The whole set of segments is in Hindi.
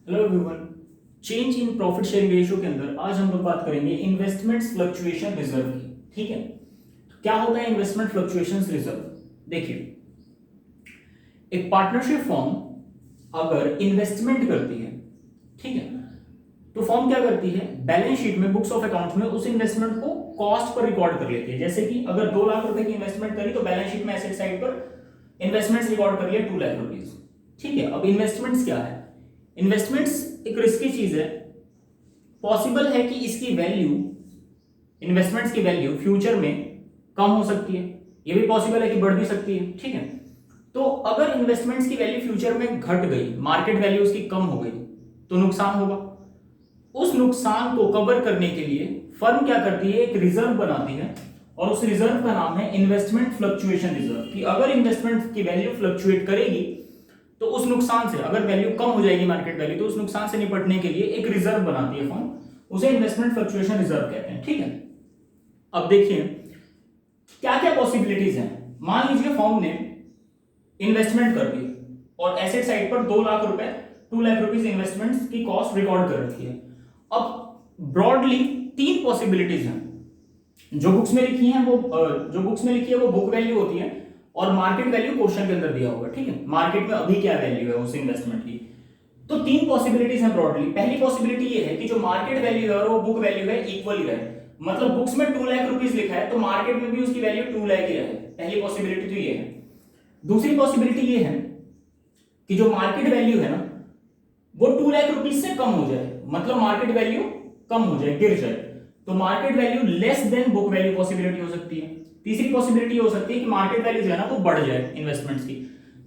Hello everyone. Change in profit sharing ratio के अंदर आज हम लोग बात करेंगे इन्वेस्टमेंट्स फ्लक्चुएशन रिजर्व की। ठीक है, तो क्या होता है इन्वेस्टमेंट फ्लक्चुएशन रिजर्व? देखिए, एक पार्टनरशिप फर्म अगर इन्वेस्टमेंट करती है, ठीक है, तो फर्म क्या करती है, बैलेंस शीट में, बुक्स ऑफ अकाउंट्स में उस इन्वेस्टमेंट को कॉस्ट पर रिकॉर्ड कर लेती है। जैसे कि अगर 2 लाख रुपए की इन्वेस्टमेंट करी तो बैलेंस शीट में एसेट साइड पर इन्वेस्टमेंट्स रिकॉर्ड कर लिया 2 लाख रुपीस। ठीक है, अब इन्वेस्टमेंट्स क्या है? इन्वेस्टमेंट्स एक रिस्की चीज है। पॉसिबल है कि इसकी वैल्यू, इन्वेस्टमेंट्स की वैल्यू फ्यूचर में कम हो सकती है, ये भी पॉसिबल है कि बढ़ भी सकती है। ठीक है, तो अगर इन्वेस्टमेंट्स की वैल्यू फ्यूचर में घट गई, मार्केट वैल्यू उसकी कम हो गई, तो नुकसान होगा। उस नुकसान को कवर करने के लिए फर्म क्या करती है, एक रिजर्व बनाती है, और उस रिजर्व का नाम है इन्वेस्टमेंट फ्लक्चुएशन रिजर्व। कि अगर इन्वेस्टमेंट की वैल्यू फ्लक्चुएट करेगी तो उस नुकसान से, अगर वैल्यू कम हो जाएगी मार्केट वैल्यू, तो उस नुकसान से निपटने के लिए एक रिजर्व बनाती है फर्म, उसे इन्वेस्टमेंट फ्लक्चुएशन रिजर्व कहते हैं। ठीक है, अब देखिए क्या क्या पॉसिबिलिटीज हैं। मान लीजिए फर्म ने इन्वेस्टमेंट कर दी और एसेट साइड पर 2 लाख रुपए, 2 लाख रुपीस इन्वेस्टमेंट की कॉस्ट रिकॉर्ड कर रखी है। अब ब्रॉडली 3 पॉसिबिलिटीज हैं जो बुक्स में लिखी है। वो बुक वैल्यू होती है और मार्केट वैल्यू क्वेश्चन के अंदर दिया होगा। ठीक है, मार्केट में अभी क्या वैल्यू है उस इन्वेस्टमेंट की। तो 3 पॉसिबिलिटीज हैं ब्रॉडली। पहली पॉसिबिलिटी ये है कि जो मार्केट वैल्यू है और वो बुक वैल्यू है इक्वल ही रहे। मतलब बुक्स में 2 लाख रुपीस लिखा है तो मार्केट में भी उसकी वैल्यू 2 लाख ही रहे। पहली पॉसिबिलिटी तो ये है। दूसरी पॉसिबिलिटी ये है कि जो मार्केट वैल्यू है ना, वो 2 लाख रुपीस से कम हो जाए, मतलब मार्केट वैल्यू कम हो जाए, गिर जाए, तो market value less than book value possibility हो सकती है। तीसरी पॉसिबिलिटी हो सकती है कि मार्केट वैल्यू जो है ना वो बढ़ जाए इन्वेस्टमेंट्स की,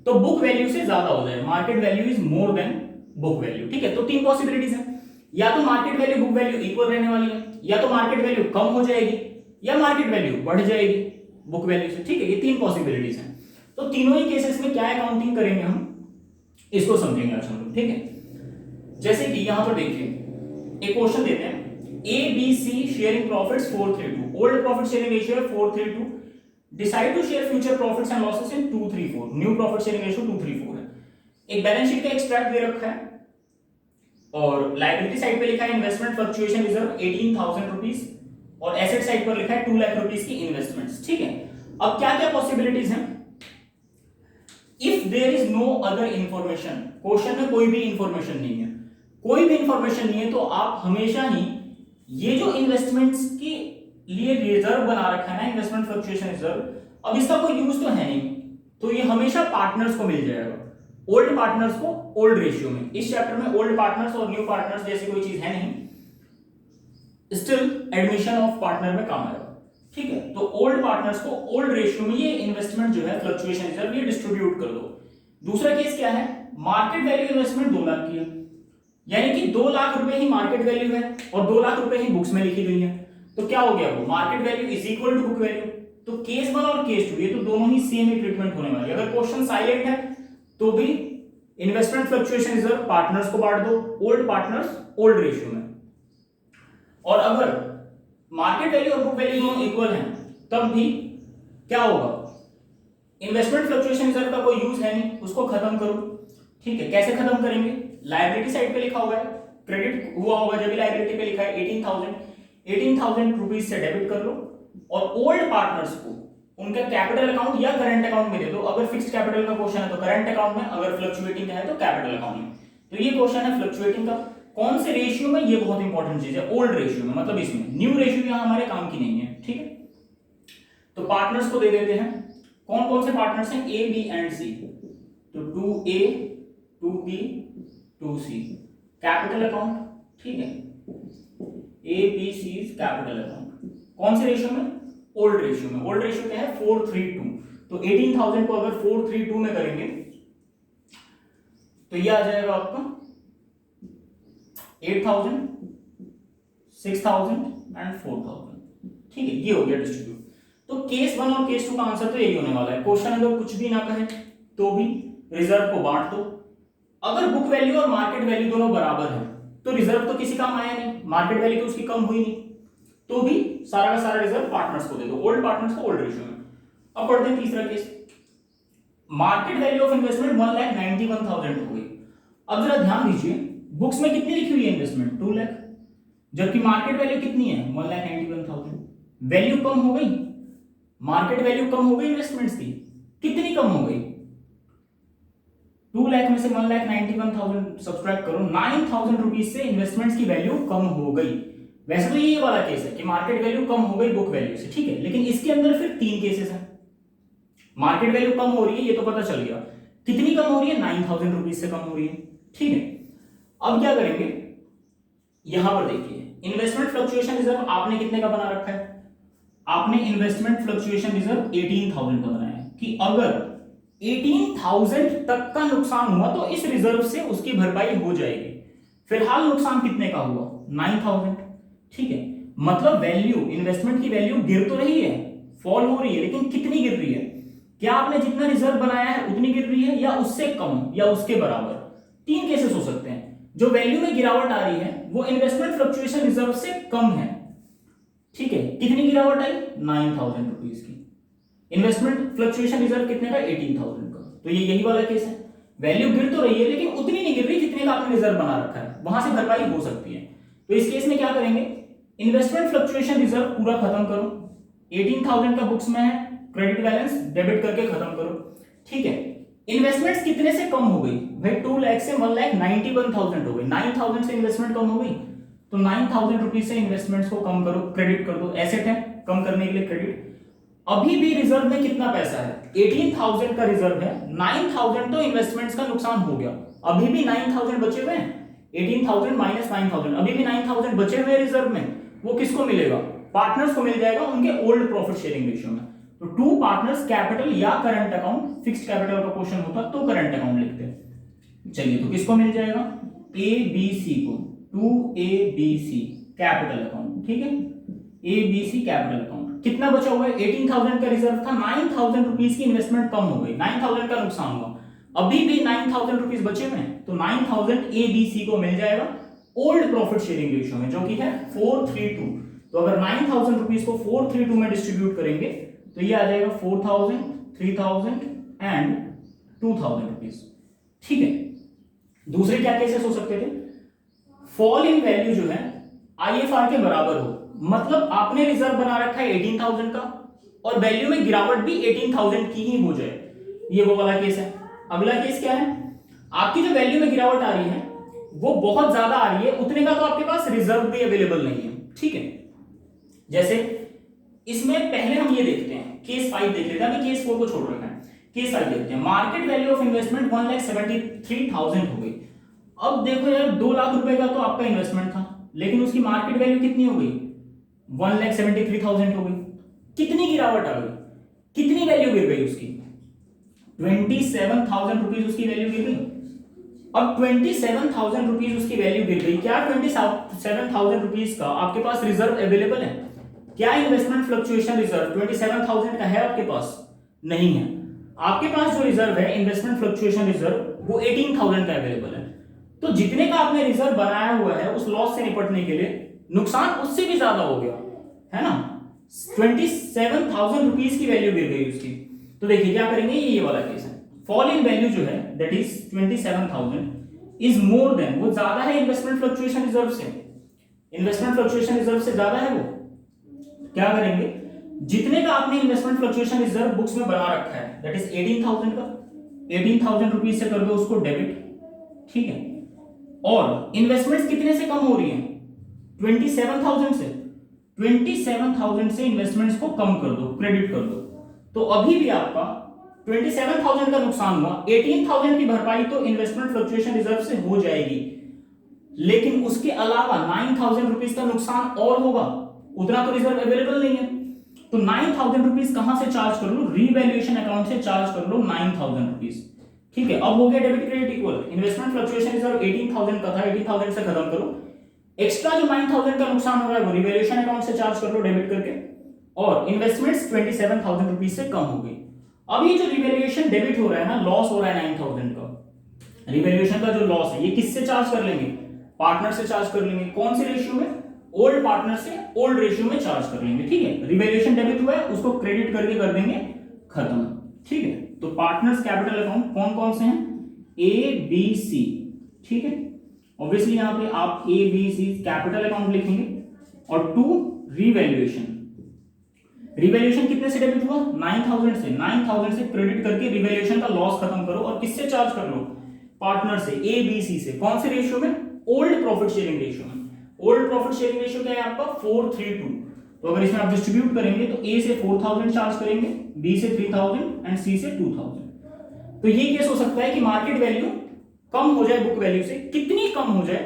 तो बुक वैल्यू से ज्यादा हो जाए, market value is more than book value. ठीक है, तो 3 पॉसिबिलिटीज हैं। या तो market value book value equal रहने वाली है, या तो मार्केट वैल्यू कम हो जाएगी, या मार्केट वैल्यू बढ़ जाएगी बुक वैल्यू से। ठीक है, ये 3 पॉसिबिलिटीज हैं। तो तीनों ही केसेस में क्या अकाउंटिंग करेंगे हम, इसको समझेंगे आज हम लोग। ठीक है, जैसे कि यहां पर देखिए एक क्वेश्चन देते हैं, A B C sharing profits 432, old profit sharing ratio है 432, decide to share future profits and losses in 234, new profit sharing ratio 234 है। एक बैलेंस शीट का एक्सट्रैक्ट दे रखा है और लायबिलिटी साइड पे लिखा है इन्वेस्टमेंट फ्लक्चुएशन रिजर्व 18,000 रुपीस, और एसेट साइड पर लिखा है 2 लाख रुपीस की इन्वेस्टमेंट्स। ठीक है, अब क्या क्या पॉसिबिलिटीज हैं। If there is no other information, question में कोई भी इंफॉर्मेशन नहीं है, कोई भी इंफॉर्मेशन नहीं है, तो आप हमेशा ही ये जो इन्वेस्टमेंट्स के लिए रिजर्व बना रखा है ना, इन्वेस्टमेंट फ्लक्चुएशन रिजर्व, अब इसका कोई यूज तो है नहीं, तो ये हमेशा पार्टनर्स को मिल जाएगा, ओल्ड पार्टनर्स को ओल्ड रेशियो में। इस चैप्टर में ओल्ड पार्टनर्स और न्यू पार्टनर्स जैसी कोई चीज है नहीं, स्टिल एडमिशन ऑफ पार्टनर में काम आएगा। ठीक है, तो ओल्ड पार्टनर्स को ओल्ड रेशियो में ये इन्वेस्टमेंट जो है फ्लक्चुएशन रिजर्व ये डिस्ट्रीब्यूट कर दो। दूसरा केस क्या है, मार्केट वैल्यू इन्वेस्टमेंट 2 लाख की है, यानी कि 2 लाख रुपए ही मार्केट वैल्यू है और 2 लाख रुपए ही बुक्स में लिखी गई है, तो क्या हो गया, वो market value is equal to book value. तो केस 1 और केस 2 ये तो दोनों ही सेम ही ट्रीटमेंट होने वाली है। अगर क्वेश्चन साइलेंट है तो भी इन्वेस्टमेंट फ्लक्चुएशन रिजर्व पार्टनर्स को बांट दो, ओल्ड पार्टनर्स ओल्ड रेशियो में, और अगर मार्केट वैल्यू और बुक वैल्यू दोनों इक्वल हैं तब भी क्या होगा, इन्वेस्टमेंट फ्लक्चुएशन रिजर्व का कोई यूज है नहीं, उसको खत्म करो। ठीक है, कैसे खत्म करेंगे, लायबिलिटी साइड पे लिखा हुआ है, क्रेडिट हुआ होगा जब भी लायबिलिटी पे लिखा है 18,000 रुपीस से डेबिट कर लो, और ओल्ड पार्टनर्स को उनका कैपिटल अकाउंट या करंट अकाउंट में दे दो। अगर फिक्स्ड कैपिटल का क्वेश्चन है तो करंट अकाउंट में, अगर फ्लक्चुएटिंग का है तो कैपिटल अकाउंट में। तो ये क्वेश्चन है फ्लक्चुएटिंग का, कौन से रेशियो में, ये बहुत इंपॉर्टेंट चीज है, ओल्ड रेशियो में, मतलब इसमें न्यू रेशियो यहां हमारे काम की नहीं है। ठीक है, तो पार्टनर्स को दे देते हैं, कौन कौन से पार्टनर्स हैं, ए बी एंड सी, तो 2A 2B 2C capital account. ठीक है, A B C capital account, कौन से रेशियो में, ओल्ड रेशियो में। ओल्ड रेशियो क्या है, 432, तो 18,000 को अगर 432 में करेंगे तो ये आ जाएगा आपका 8,000 6,000 एंड 4,000। ठीक है, ये हो गया डिस्ट्रीब्यूट। तो केस 1 और केस 2 का आंसर तो यही होने वाला है। क्वेश्चन अगर कुछ भी ना कहे तो भी रिजर्व को बांट दो। अगर बुक वैल्यू और मार्केट वैल्यू दोनों बराबर है तो रिजर्व तो किसी काम आया नहीं, मार्केट वैल्यू तो उसकी कम हुई नहीं, तो भी सारा का सारा रिजर्व पार्टनर्स को दे दो, ओल्ड पार्टनर्स को ओल्ड रेशियो में। अब पढ़ते हैं तीसरा case, market value of investment 1,91,000 हो गई। अब जरा ध्यान दीजिए, बुक्स में कितनी लिखी हुई है इन्वेस्टमेंट 2 लाख, जबकि मार्केट वैल्यू कितनी है 1,91,000। वैल्यू कम हो गई, मार्केट वैल्यू कम हो गई इन्वेस्टमेंट्स की, कितनी कम हो गई 2 लाख में से 1,91,000 सब्सट्रैक्ट करो, 9,000 रुपीज से इन्वेस्टमेंट्स की वैल्यू कम हो गई। वैसे तो ये वाला केस है कि मार्केट वैल्यू कम हो गई बुक वैल्यू से, ठीक है, लेकिन इसके अंदर फिर 3 केसेस हैं। मार्केट वैल्यू कम हो रही है ये तो पता चल गया, कितनी कम हो रही है 9,000 रुपीज से कम हो रही है, ठीक है। अब क्या करेंगे, यहां पर देखिए इन्वेस्टमेंट फ्लक्चुएशन रिजर्व आपने कितने का बना रखा है, आपने इन्वेस्टमेंट फ्लक्चुएशन रिजर्व 18,000 का बनाया है कि अगर 18,000 तक का नुकसान हुआ तो इस रिजर्व से उसकी भरपाई हो जाएगी। फिलहाल नुकसान कितने का हुआ 9,000, ठीक है, मतलब वैल्यू, इन्वेस्टमेंट की वैल्यू गिर तो रही है, फॉल हो रही है, लेकिन कितनी गिर रही है, क्या आपने जितना रिजर्व बनाया है उतनी गिर रही है या उससे कम या उसके बराबर। 3 केसेस हो सकते हैं, जो वैल्यू में गिरावट आ रही है वो इन्वेस्टमेंट फ्लक्चुएशन रिजर्व से कम है, ठीक है, कितनी गिरावट आई 9,000 रुपीज की। इन्वेस्टमेंट फ्लक्चुएशन रिजर्व कितने का 18,000 का, तो ये यही वाला केस है, वैल्यू गिर तो रही है लेकिन उतनी नहीं गिर रही जितने का आपने रिजर्व बना रखा है, वहां से भरपाई हो सकती है। तो इस केस में क्या करेंगे, इन्वेस्टमेंट फ्लक्चुएशन रिजर्व पूरा खत्म करो, 18,000 का बुक्स में है, क्रेडिट बैलेंस डेबिट करके खत्म करो, ठीक है। इन्वेस्टमेंट्स कितने से कम हो गई भाई 2 लाख से 1,91,000 हो गई, 9,000 से इन्वेस्टमेंट कम हो गई, तो 9,000 रुपीज से इन्वेस्टमेंट्स को कम करो, क्रेडिट कर दो, एसेट है कम करने के लिए क्रेडिट। अभी भी रिजर्व में कितना पैसा है 18,000 का रिजर्व है, 9,000 तो इन्वेस्टमेंट्स का नुकसान हो गया, अभी भी 9,000 बचे हुए हैं, 18,000 माइनस 9,000, अभी भी 9,000 बचे हुए रिजर्व में, वो किसको मिलेगा, पार्टनर्स को मिल जाएगा उनके ओल्ड प्रॉफिट शेयरिंग रेशियो में। तो 2 पार्टनर्स कैपिटल या करंट अकाउंट, फिक्स्ड कैपिटल का क्वेश्चन होता तो करंट अकाउंट लिखते हैं। चलिए तो किसको मिल जाएगा ए बी सी को, 2ABC कैपिटल अकाउंट, ठीक है, ABC कैपिटल अकाउंट। कितना बचा हुआ है 18,000 का रिजर्व था, 9,000 रुपीज की इन्वेस्टमेंट कम हो गई, 9,000 का नुकसान हुआ, अभी भी 9,000 रुपीज बचे हुए हैं, तो 9,000 ABC को मिल जाएगा ओल्ड प्रॉफिट शेयरिंग रेशियो में, जो कि है 432। तो अगर 9,000 रुपीज को 432 में डिस्ट्रीब्यूट करेंगे तो ये आ जाएगा 4,000, 3,000 एंड 2,000 रुपीज, ठीक है। दूसरे क्या केसेस हो सकते थे, फॉल इन वैल्यू जो है IFR के बराबर हो, मतलब आपने रिजर्व बना रखा है 18,000 का और वैल्यू में गिरावट भी 18,000 की ही हो जाए, ये वो वाला केस है। अगला केस क्या है, आपकी जो वैल्यू में गिरावट आ रही है वो बहुत ज्यादा आ रही है, उतने का तो आपके पास रिजर्व भी अवेलेबल नहीं है, ठीक है। जैसे इसमें पहले हम ये देखते हैं, केस 5 देख लेते हैं, अभी केस 4 को छोड़ रखा है, केस 5 देखते हैं। मार्केट वैल्यू ऑफ इन्वेस्टमेंट 1,73,000 हो गई। अब देखो यार 2 लाख रुपए का तो आपका इन्वेस्टमेंट था, लेकिन उसकी मार्केट वैल्यू कितनी हो गई 1,73,000 हो गई, कितनी गिरावट आ गई, कितनी वैल्यू गिर गई उसकी 27,000 रुपीज उसकी वैल्यू गिर गई। अब 27,000 रुपीज उसकी वैल्यू गिर गई, क्या 27,000 रुपीज का आपके पास रिजर्व अवेलेबल है, क्या इन्वेस्टमेंट फ्लक्चुएशन रिजर्व 27,000 का है आपके पास, नहीं है। आपके पास जो रिजर्व है इन्वेस्टमेंट फ्लक्चुएशन रिजर्व वो 18,000 का अवेलेबल है, तो जितने का आपने रिजर्व बनाया हुआ है उस लॉस से निपटने के लिए नुकसान उससे भी ज्यादा हो गया है ना, 27,000 रुपीज की वैल्यू गिर गई उसकी। तो देखिए क्या करेंगे, ये वाला केस है, फॉल इन वैल्यू जो है that is 27,000 is more than, वो ज्यादा है इन्वेस्टमेंट फ्लक्चुएशन रिजर्व से, इन्वेस्टमेंट फ्लक्चुएशन रिजर्व से ज्यादा है वो। क्या करेंगे, जितने का आपने इन्वेस्टमेंट फ्लक्चुएशन रिजर्व बुक्स में बना रखा है दैट इज 18,000 का, 18,000 रुपीज से कर दो उसको डेबिट, ठीक है। और इन्वेस्टमेंट्स कितने से कम हो रही हैं 27,000 से, 27,000 से इन्वेस्टमेंट्स को कम कर दो, क्रेडिट कर दो, तो अभी भी आपका 27,000 का नुकसान हुआ, 18,000 की भरपाई तो इन्वेस्टमेंट फ्लक्चुएशन रिजर्व से हो जाएगी, लेकिन उसके अलावा 9,000 रुपीज का नुकसान और होगा, उतना तो रिजर्व अवेलेबल नहीं है। तो 9,000 रुपीज कहां से चार्ज कर लो, रीवैल्यूएशन अकाउंट से चार्ज कर लो 9,000 रुपीज, ठीक है। अब हो गया debit credit equal, investment fluctuation reserve 18,000 का था, 18,000 से खत्म करो, एक्स्ट्रा जो 9,000 का नुकसान हो रहा है वो रिवैल्यूएशन अकाउंट से चार्ज कर लो डेबिट करके, और इन्वेस्टमेंट्स 27,000 रुपीज से कम हो गई। अब ये जो रिवैल्यूएशन डेबिट हो रहा है ना, लॉस हो रहा है 9,000 का, रिवैल्यूएशन का जो लॉस है ये किससे चार्ज कर लेंगे, पार्टनर से चार्ज कर लेंगे, कौन से रेशियो में, ओल्ड पार्टनर से ओल्ड रेशियो में चार्ज कर लेंगे, ठीक है। रिवैल्यूएशन डेबिट हुआ है उसको क्रेडिट करके कर देंगे खत्म, ठीक है। तो पार्टनर्स कैपिटल अकाउंट कौन कौन से हैं, A B C, ठीक है, ऑब्वियसली यहाँ पे आप A B C capital account लिखेंगे, और 2 रिवैल्यूएशन। रिवैल्यूएशन कितने से डेबिट हुआ? 9000 से। 9000 से क्रेडिट करके रिवैल्यूएशन का लॉस खत्म करो, और किससे चार्ज कर लो? पार्टनर से, ए बी सी से। कौन से रेशियो में? ओल्ड प्रॉफिट शेयरिंग रेशियो में। ओल्ड प्रॉफिट शेयरिंग रेशियो क्या है आपका? 4:3:2। तो अगर इसमें आप डिस्ट्रीब्यूट करेंगे तो ए से 4000 चार्ज करेंगे, बी से 3000 एंड सी से 2000। तो ये केस हो सकता है कि मार्केट वैल्यू कम हो जाए बुक वैल्यू से। कितनी कम हो जाए?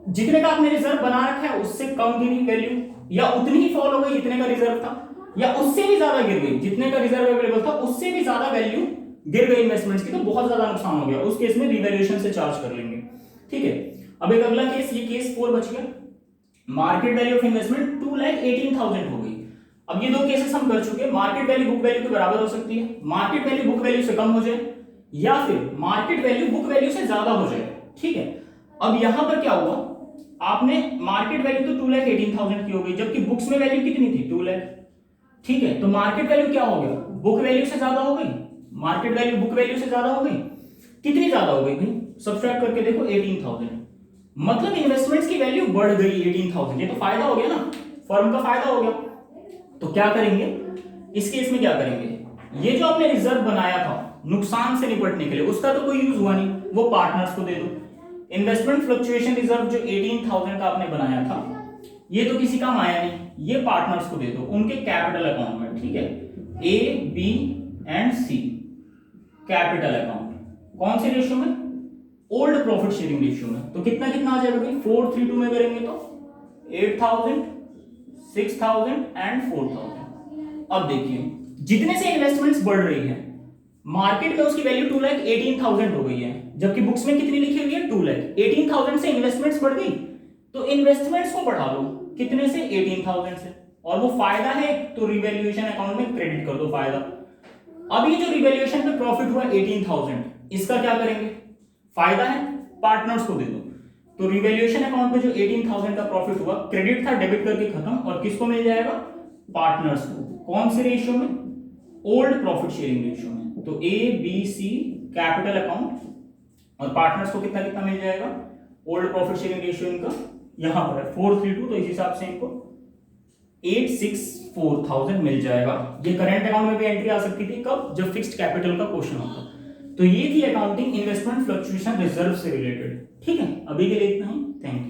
जितने का आपने रिजर्व बना रखा है उससे कम गिरी वैल्यू, या उतनी ही फॉल हो गई जितने का रिजर्व था, या उससे भी ज्यादा गिर गई, जितने का रिजर्व अवेलेबल था उससे भी ज्यादा वैल्यू गिर गई इन्वेस्टमेंट्स की, तो बहुत ज्यादा नुकसान हो गया, उस केस में रिवैल्यूएशन से चार्ज कर लेंगे। ठीक है, अब एक अगला केस, ये केस 4 बच गया। मार्केट वैल्यू ऑफ इन्वेस्टमेंट 2,18,000 हो गई। अब ये 2 केसेस हम कर चुके हैं। मार्केट वैल्यू बुक वैल्यू के बराबर हो सकती है, मार्केट वैल्यू बुक वैल्यू से कम हो जाए, या फिर मार्केट वैल्यू बुक वैल्यू से ज्यादा हो जाए। ठीक है, अब यहां पर क्या हुआ, आपने मार्केट वैल्यू तो 2,18,000 की हो गई, जबकि बुक्स में वैल्यू कितनी थी? 2 लाख। ठीक है, तो मार्केट वैल्यू क्या हो गया? बुक वैल्यू से ज्यादा हो गई। मार्केट वैल्यू बुक वैल्यू से ज्यादा हो गई। कितनी ज्यादा हो गई भाई? सब्ट्रैक्ट करके देखो, 18,000। मतलब इन्वेस्टमेंट्स की वैल्यू बढ़ गई 18,000। ये तो फायदा हो गया ना, फर्म का फायदा हो गया। तो क्या करेंगे इस केस में? क्या करेंगे? ये जो आपने रिजर्व बनाया था नुकसान से निपटने के लिए, उसका तो कोई यूज हुआ नहीं, वो पार्टनर्स को दे दो। इन्वेस्टमेंट फ्लक्चुएशन रिजर्व जो 18,000 का आपने बनाया था, ये तो किसी काम आया नहीं, ये पार्टनर्स को दे दो उनके कैपिटल अकाउंट में। ठीक है, A B and C capital account. कौन से रेशियो में? ओल्ड प्रॉफिट शेयरिंग रेशियो में। तो कितना कितना आ जाएगा भाई? 4:3:2 में करेंगे तो 8,000, 6,000 एंड 4,000। अब देखिए, जितने से इन्वेस्टमेंट्स बढ़ रही है, मार्केट में उसकी वैल्यू 2,18,000 हो गई है, जबकि बुक्स में कितनी लिखी हुई है? 2,18,000 से इन्वेस्टमेंट्स बढ़ गई, तो इन्वेस्टमेंट्स को बढ़ा लो। कितने से? 18,000 से। और वो फायदा है तो रिवैल्यूएशन अकाउंट में क्रेडिट कर दो फायदा। अब ये जो रिवैल्यूएशन पे प्रॉफिट हुआ 18,000, इसका क्या करेंगे? फायदा है, पार्टनर्स को दे दो। तो रिवैल्यूएशन अकाउंट पे जो 18,000 का प्रॉफिट हुआ, क्रेडिट था, डेबिट करके खत्म, और किसको मिल जाएगा? पार्टनर्स को। कौन से रेशियो में? ओल्ड प्रॉफिट शेयरिंग रेशियो में। तो A B C capital account, और पार्टनर्स को कितना कितना मिल जाएगा? ओल्ड प्रॉफिट शेयरिंग रेशियो इनका यहां पर है 4:3:2, तो इस हिसाब से इनको 864,000 मिल जाएगा। ये करंट अकाउंट में भी एंट्री आ सकती थी, कब? जब फिक्स्ड कैपिटल का क्वेश्चन होता। तो ये थी अकाउंटिंग इन्वेस्टमेंट फ्लक्चुएशन रिजर्व से रिलेटेड। ठीक है, अभी के लिए इतना ही। Thank you.